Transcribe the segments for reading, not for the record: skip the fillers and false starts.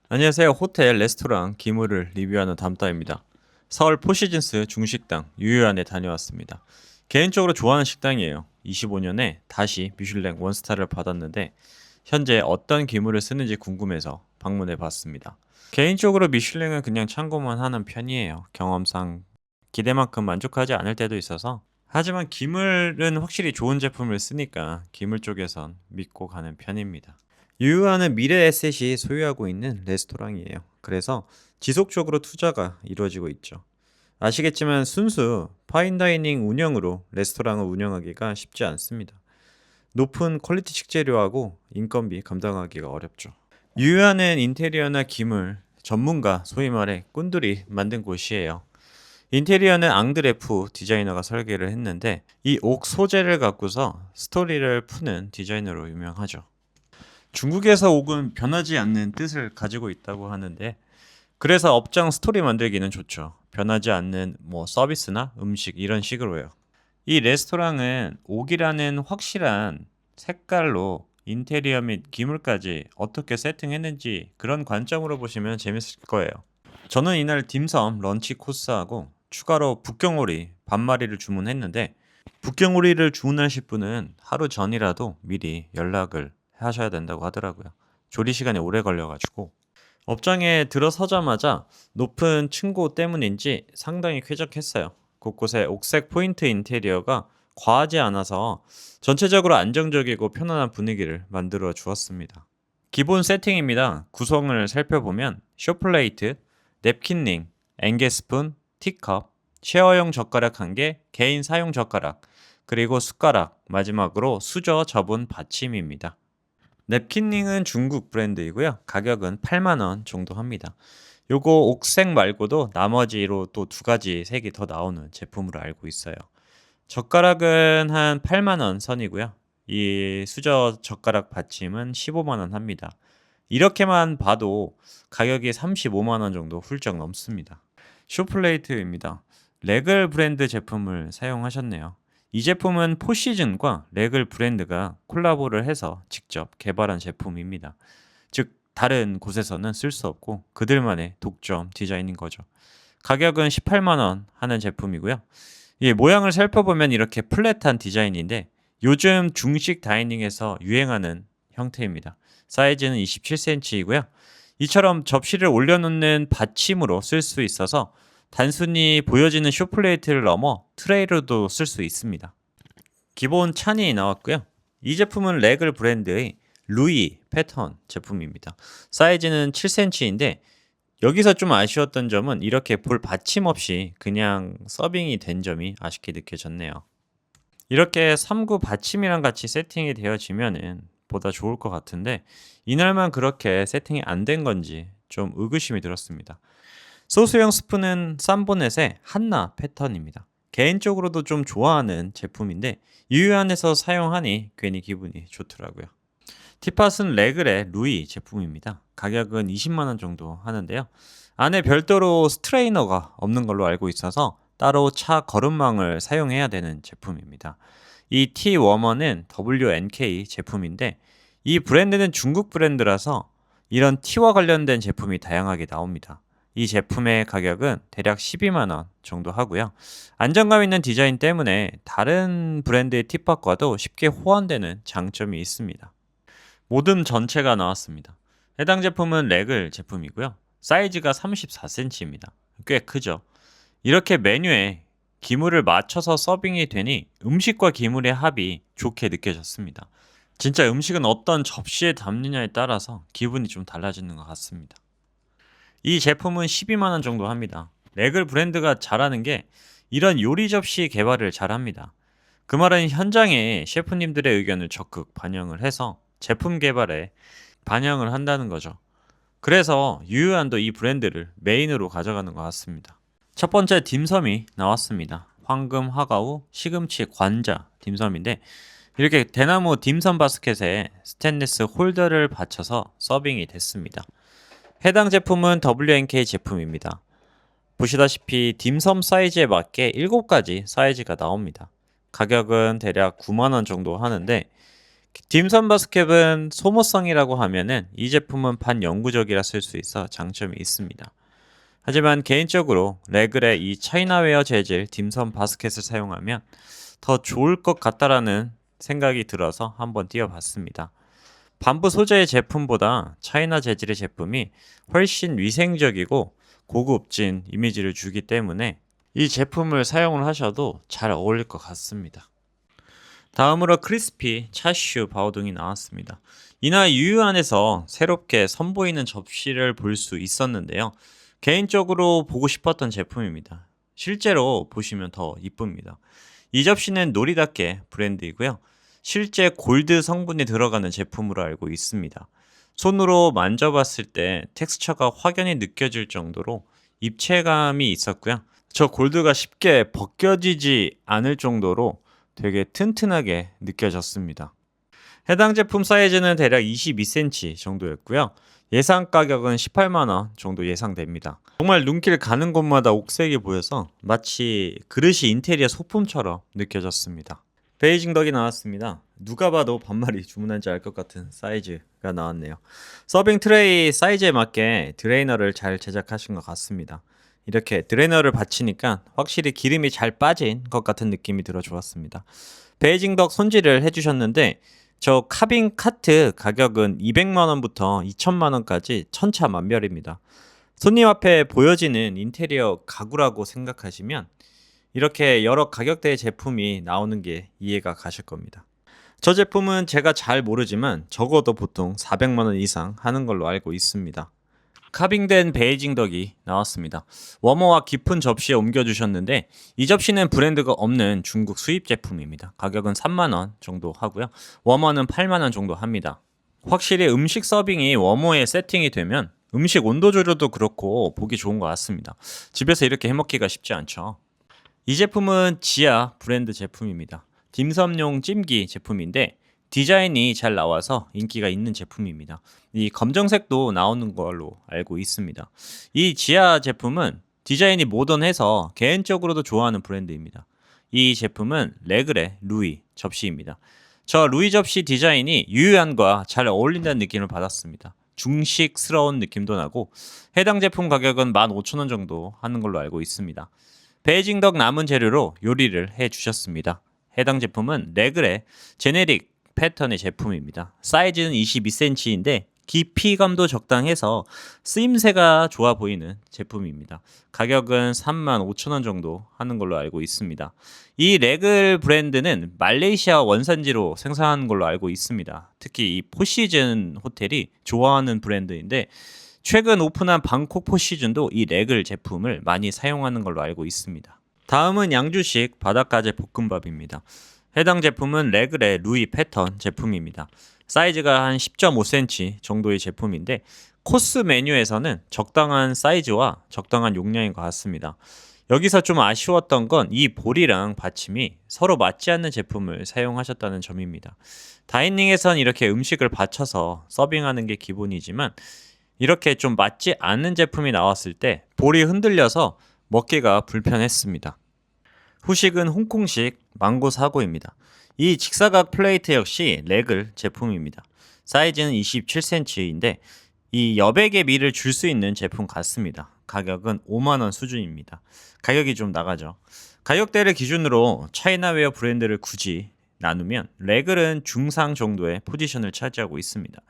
안녕하세요. 호텔, 레스토랑, 기물을 리뷰하는 담다입니다. 서울 포시즌스 중식당 유유안에 다녀왔습니다. 개인적으로 좋아하는 식당이에요. 25년에 다시 미슐랭 원스타를 받았는데 현재 어떤 기물을 쓰는지 궁금해서 방문해 봤습니다. 개인적으로 미슐랭은 그냥 참고만 하는 편이에요. 경험상 기대만큼 만족하지 않을 때도 있어서. 하지만 기물은 확실히 좋은 제품을 쓰니까 기물 쪽에선 믿고 가는 편입니다. 유유하는 미래 에셋이 소유하고 있는 레스토랑이에요. 그래서 지속적으로 투자가 이루어지고 있죠. 아시겠지만 순수 파인다이닝 운영으로 레스토랑을 운영하기가 쉽지 않습니다. 높은 퀄리티 식재료하고 인건비 감당하기가 어렵죠. 유유하는 인테리어나 기물 전문가, 소위 말해 꾼들이 만든 곳이에요. 인테리어는 앙드레프 디자이너가 설계를 했는데 이 옥 소재를 갖고서 스토리를 푸는 디자이너로 유명하죠. 중국에서 옥은 변하지 않는 뜻을 가지고 있다고 하는데 그래서 업장 스토리 만들기는 좋죠. 변하지 않는 서비스나 음식 이런 식으로요. 이 레스토랑은 옥이라는 확실한 색깔로 인테리어 및 기물까지 어떻게 세팅했는지 그런 관점으로 보시면 재밌을 거예요. 저는 이날 딤섬 런치 코스하고 추가로 북경오리 반마리를 주문했는데 북경오리를 주문하실 분은 하루 전이라도 미리 연락을 하셔야 된다고 하더라고요. 조리 시간이 오래 걸려가지고 업장에 들어서자마자 높은 층고 때문인지 상당히 쾌적했어요. 곳곳에 옥색 포인트 인테리어가 과하지 않아서 전체적으로 안정적이고 편안한 분위기를 만들어 주었습니다. 기본 세팅입니다. 구성을 살펴보면 쇼플레이트, 냅킨링, 앵게스푼, 티컵, 쉐어용 젓가락 1개, 개인 사용 젓가락, 그리고 숟가락, 마지막으로 수저 접은 받침입니다. 냅킨링은 중국 브랜드이고요. 가격은 8만 원 정도 합니다. 요거 옥색 말고도 나머지로 또 두 가지 색이 더 나오는 제품으로 알고 있어요. 젓가락은 한 8만 원 선이고요. 이 수저 젓가락 받침은 15만 원 합니다. 이렇게만 봐도 가격이 35만 원 정도 훌쩍 넘습니다. 쇼플레이트입니다. 레글 브랜드 제품을 사용하셨네요. 이 제품은 포시즌과 레글 브랜드가 콜라보를 해서 직접 개발한 제품입니다. 즉 다른 곳에서는 쓸 수 없고 그들만의 독점 디자인인 거죠. 가격은 18만 원 하는 제품이고요. 이 모양을 살펴보면 이렇게 플랫한 디자인인데 요즘 중식 다이닝에서 유행하는 형태입니다. 사이즈는 27cm이고요. 이처럼 접시를 올려놓는 받침으로 쓸 수 있어서 단순히 보여지는 쇼플레이트를 넘어 트레이로도 쓸 수 있습니다. 기본 찬이 나왔고요. 이 제품은 레글 브랜드의 루이 패턴 제품입니다. 사이즈는 7cm인데 여기서 좀 아쉬웠던 점은 이렇게 볼 받침 없이 그냥 서빙이 된 점이 아쉽게 느껴졌네요. 이렇게 3구 받침이랑 같이 세팅이 되어지면은 보다 좋을 것 같은데 이날만 그렇게 세팅이 안 된 건지 좀 의구심이 들었습니다. 소스형 스푼은 쌈보넷의 한나 패턴입니다. 개인적으로도 좀 좋아하는 제품인데 유유한에서 사용하니 괜히 기분이 좋더라고요. 티팟은 레글의 루이 제품입니다. 가격은 20만 원 정도 하는데요. 안에 별도로 스트레이너가 없는 걸로 알고 있어서 따로 차 거름망을 사용해야 되는 제품입니다. 이 티 워머는 WNK 제품인데 이 브랜드는 중국 브랜드라서 이런 티와 관련된 제품이 다양하게 나옵니다. 이 제품의 가격은 대략 12만 원 정도 하고요. 안정감 있는 디자인 때문에 다른 브랜드의 티팟과도 쉽게 호환되는 장점이 있습니다. 모듬 전체가 나왔습니다. 해당 제품은 레글 제품이고요. 사이즈가 34cm입니다. 꽤 크죠. 이렇게 메뉴에 기물을 맞춰서 서빙이 되니 음식과 기물의 합이 좋게 느껴졌습니다. 진짜 음식은 어떤 접시에 담느냐에 따라서 기분이 좀 달라지는 것 같습니다. 이 제품은 12만 원 정도 합니다. 레글 브랜드가 잘하는 게 이런 요리 접시 개발을 잘합니다. 그 말은 현장에 셰프님들의 의견을 적극 반영을 해서 제품 개발에 반영을 한다는 거죠. 그래서 유유한도 이 브랜드를 메인으로 가져가는 것 같습니다. 첫 번째 딤섬이 나왔습니다. 황금 화가우 시금치 관자 딤섬인데 이렇게 대나무 딤섬 바스켓에 스테인리스 홀더를 받쳐서 서빙이 됐습니다. 해당 제품은 WNK 제품입니다. 보시다시피 딤섬 사이즈에 맞게 7가지 사이즈가 나옵니다. 가격은 대략 9만 원 정도 하는데 딤섬 바스켓은 소모성이라고 하면은 이 제품은 반영구적이라 쓸 수 있어 장점이 있습니다. 하지만 개인적으로 레글의 이 차이나웨어 재질 딤섬 바스켓을 사용하면 더 좋을 것 같다라는 생각이 들어서 한번 띄워봤습니다. 반부 소재의 제품보다 차이나 재질의 제품이 훨씬 위생적이고 고급진 이미지를 주기 때문에 이 제품을 사용을 하셔도 잘 어울릴 것 같습니다. 다음으로 크리스피 차슈 바오둥이 나왔습니다. 이날 유유안에서 새롭게 선보이는 접시를 볼 수 있었는데요. 개인적으로 보고 싶었던 제품입니다. 실제로 보시면 더 이쁩니다. 이 접시는 노리답게 브랜드이고요. 실제 골드 성분이 들어가는 제품으로 알고 있습니다. 손으로 만져봤을 때 텍스처가 확연히 느껴질 정도로 입체감이 있었고요. 저 골드가 쉽게 벗겨지지 않을 정도로 되게 튼튼하게 느껴졌습니다. 해당 제품 사이즈는 대략 22cm 정도였고요. 예상 가격은 18만원 정도 예상됩니다. 정말 눈길 가는 곳마다 옥색이 보여서 마치 그릇이 인테리어 소품처럼 느껴졌습니다. 베이징 덕이 나왔습니다. 누가 봐도 반말이 주문한지 알 것 같은 사이즈가 나왔네요. 서빙 트레이 사이즈에 맞게 드레이너를 잘 제작하신 것 같습니다. 이렇게 드레이너를 받치니까 확실히 기름이 잘 빠진 것 같은 느낌이 들어 좋았습니다. 베이징 덕 손질을 해주셨는데 저 카빈 카트 가격은 200만원부터 2천만원까지 천차만별입니다. 손님 앞에 보여지는 인테리어 가구라고 생각하시면 이렇게 여러 가격대의 제품이 나오는 게 이해가 가실 겁니다. 저 제품은 제가 잘 모르지만 적어도 보통 400만원 이상 하는 걸로 알고 있습니다. 카빙된 베이징 덕이 나왔습니다. 워머와 깊은 접시에 옮겨주셨는데 이 접시는 브랜드가 없는 중국 수입 제품입니다. 가격은 3만원 정도 하고요. 워머는 8만원 정도 합니다. 확실히 음식 서빙이 워머에 세팅이 되면 음식 온도 조절도 그렇고 보기 좋은 것 같습니다. 집에서 이렇게 해먹기가 쉽지 않죠. 이 제품은 지아 브랜드 제품입니다. 딤섬용 찜기 제품인데 디자인이 잘 나와서 인기가 있는 제품입니다. 이 검정색도 나오는 걸로 알고 있습니다. 이 지아 제품은 디자인이 모던해서 개인적으로도 좋아하는 브랜드입니다. 이 제품은 레글의 루이 접시입니다. 저 루이 접시 디자인이 유유안과 잘 어울린다는 느낌을 받았습니다. 중식스러운 느낌도 나고 해당 제품 가격은 15,000원 정도 하는 걸로 알고 있습니다. 베이징 덕 남은 재료로 요리를 해주셨습니다. 해당 제품은 레글의 제네릭 패턴의 제품입니다. 사이즈는 22cm인데 깊이감도 적당해서 쓰임새가 좋아 보이는 제품입니다. 가격은 35,000원 정도 하는 걸로 알고 있습니다. 이 레글 브랜드는 말레이시아 원산지로 생산하는 걸로 알고 있습니다. 특히 이 포시즌 호텔이 좋아하는 브랜드인데 최근 오픈한 방콕 포시즌도 이 레글 제품을 많이 사용하는 걸로 알고 있습니다. 다음은 양주식 바닷가재 볶음밥입니다. 해당 제품은 레글의 루이 패턴 제품입니다. 사이즈가 한 10.5cm 정도의 제품인데 코스 메뉴에서는 적당한 사이즈와 적당한 용량인 것 같습니다. 여기서 좀 아쉬웠던 건 이 볼이랑 받침이 서로 맞지 않는 제품을 사용하셨다는 점입니다. 다이닝에선 이렇게 음식을 받쳐서 서빙하는 게 기본이지만 이렇게 좀 맞지 않는 제품이 나왔을 때 볼이 흔들려서 먹기가 불편했습니다. 후식은 홍콩식 망고 사고입니다. 이 직사각 플레이트 역시 레글 제품입니다. 사이즈는 27cm인데 이 여백의 미를 줄 수 있는 제품 같습니다. 가격은 5만원 수준입니다. 가격이 좀 나가죠. 가격대를 기준으로 차이나웨어 브랜드를 굳이 나누면 레글은 중상 정도의 포지션을 차지하고 있습니다.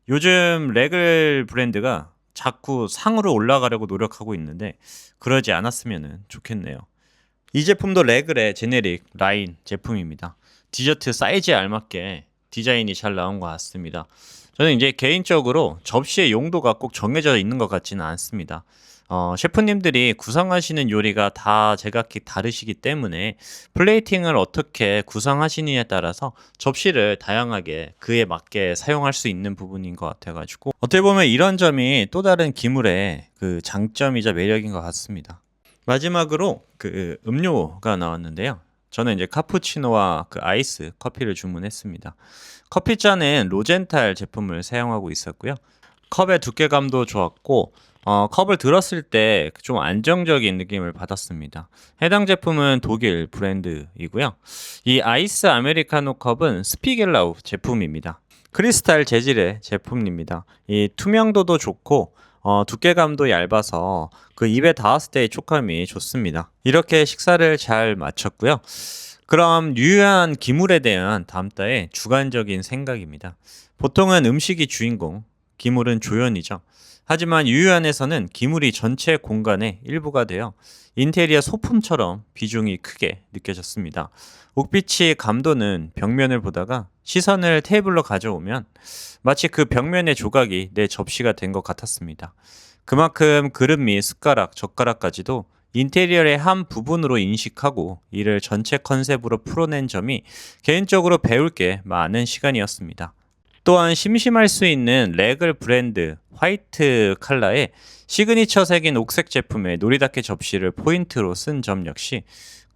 요즘 레글 브랜드가 자꾸 상으로 올라가려고 노력하고 있는데 그러지 않았으면 좋겠네요. 이 제품도 레글의 제네릭 라인 제품입니다. 디저트 사이즈에 알맞게 디자인이 잘 나온 것 같습니다. 저는 이제 개인적으로 접시의 용도가 꼭 정해져 있는 것 같지는 않습니다. 셰프님들이 구성하시는 요리가 다 제각기 다르시기 때문에 플레이팅을 어떻게 구성하시느냐에 따라서 접시를 다양하게 그에 맞게 사용할 수 있는 부분인 것 같아가지고 어떻게 보면 이런 점이 또 다른 기물의 그 장점이자 매력인 것 같습니다. 마지막으로 그 음료가 나왔는데요. 저는 이제 카푸치노와 그 아이스 커피를 주문했습니다. 커피잔은 로젠탈 제품을 사용하고 있었고요. 컵의 두께감도 좋았고 컵을 들었을 때 좀 안정적인 느낌을 받았습니다. 해당 제품은 독일 브랜드이고요. 이 아이스 아메리카노 컵은 스피겔라우 제품입니다. 크리스탈 재질의 제품입니다. 이 투명도도 좋고 두께감도 얇아서 그 입에 닿았을 때의 촉감이 좋습니다. 이렇게 식사를 잘 마쳤고요. 그럼 유효한 기물에 대한 다음 달의 주관적인 생각입니다. 보통은 음식이 주인공, 기물은 조연이죠. 하지만 유유안에서는 기물이 전체 공간의 일부가 되어 인테리어 소품처럼 비중이 크게 느껴졌습니다. 옥빛이 감도는 벽면을 보다가 시선을 테이블로 가져오면 마치 그 벽면의 조각이 내 접시가 된 것 같았습니다. 그만큼 그릇 및 숟가락, 젓가락까지도 인테리어의 한 부분으로 인식하고 이를 전체 컨셉으로 풀어낸 점이 개인적으로 배울 게 많은 시간이었습니다. 또한 심심할 수 있는 레글 브랜드 화이트 컬러의 시그니처 색인 옥색 제품의 노리다케 접시를 포인트로 쓴 점 역시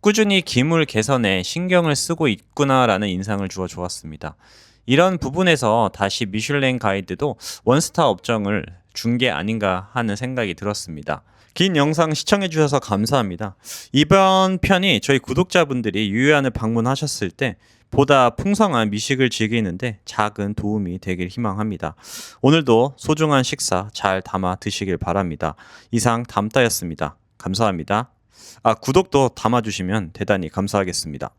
꾸준히 기물 개선에 신경을 쓰고 있구나라는 인상을 주어 좋았습니다. 이런 부분에서 다시 미슐랭 가이드도 원스타 업정을 준 게 아닌가 하는 생각이 들었습니다. 긴 영상 시청해주셔서 감사합니다. 이번 편이 저희 구독자분들이 유유안을 방문하셨을 때 보다 풍성한 미식을 즐기는데 작은 도움이 되길 희망합니다. 오늘도 소중한 식사 잘 담아 드시길 바랍니다. 이상 담따였습니다. 감사합니다. 구독도 담아주시면 대단히 감사하겠습니다.